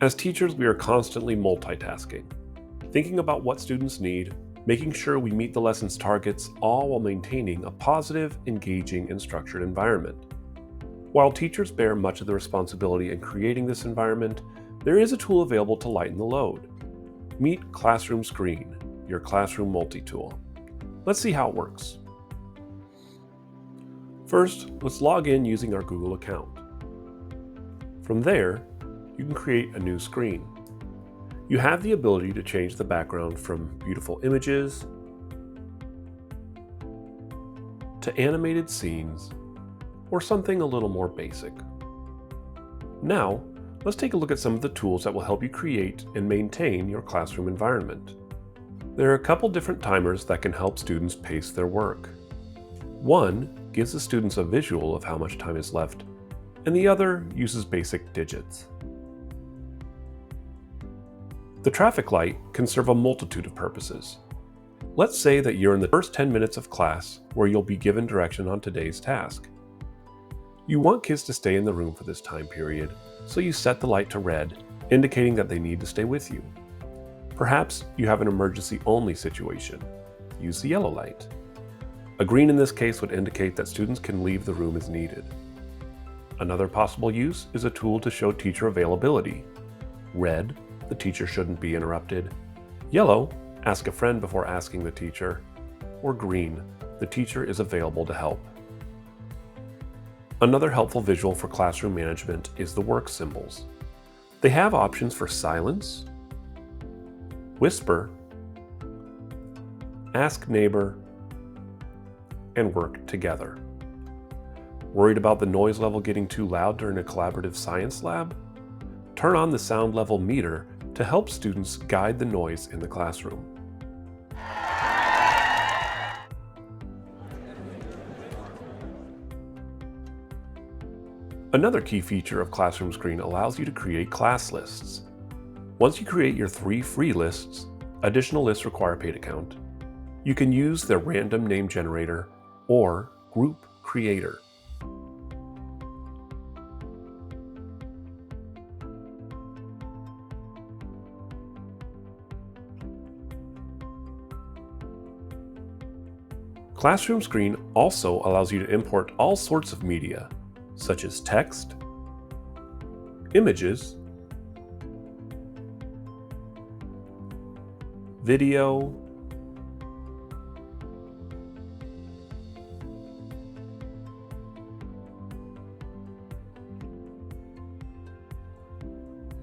As teachers, we are constantly multitasking, thinking about what students need, making sure we meet the lesson's targets, all while maintaining a positive, engaging, and structured environment. While teachers bear much of the responsibility in creating this environment, there is a tool available to lighten the load. Meet Classroomscreen, your classroom multi-tool. Let's see how it works. First, let's log in using our Google account. From there, you can create a new screen. You have the ability to change the background from beautiful images to animated scenes or something a little more basic. Now, let's take a look at some of the tools that will help you create and maintain your classroom environment. There are a couple different timers that can help students pace their work. One gives the students a visual of how much time is left, and the other uses basic digits. The traffic light can serve a multitude of purposes. Let's say that you're in the first 10 minutes of class where you'll be given direction on today's task. You want kids to stay in the room for this time period, so you set the light to red, indicating that they need to stay with you. Perhaps you have an emergency-only situation. Use the yellow light. A green in this case would indicate that students can leave the room as needed. Another possible use is a tool to show teacher availability. Red, the teacher shouldn't be interrupted. Yellow, ask a friend before asking the teacher. Or green, the teacher is available to help. Another helpful visual for classroom management is the work symbols. They have options for silence, whisper, ask neighbor, and work together. Worried about the noise level getting too loud during a collaborative science lab? Turn on the sound level meter to help students guide the noise in the classroom. Another key feature of Classroomscreen allows you to create class lists. Once you create your 3 free lists, additional lists require a paid account. You can use their random name generator or group creator. Classroomscreen also allows you to import all sorts of media, such as text, images, video,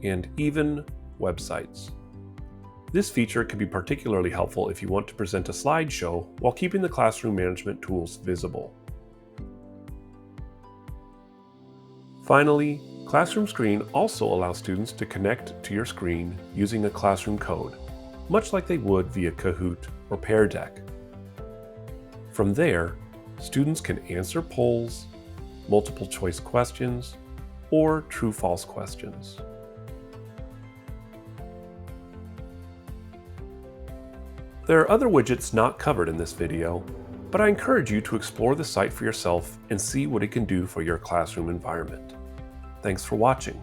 and even websites. This feature can be particularly helpful if you want to present a slideshow while keeping the classroom management tools visible. Finally, Classroomscreen also allows students to connect to your screen using a classroom code, much like they would via Kahoot or Pear Deck. From there, students can answer polls, multiple choice questions, or true-false questions. There are other widgets not covered in this video, but I encourage you to explore the site for yourself and see what it can do for your classroom environment. Thanks for watching.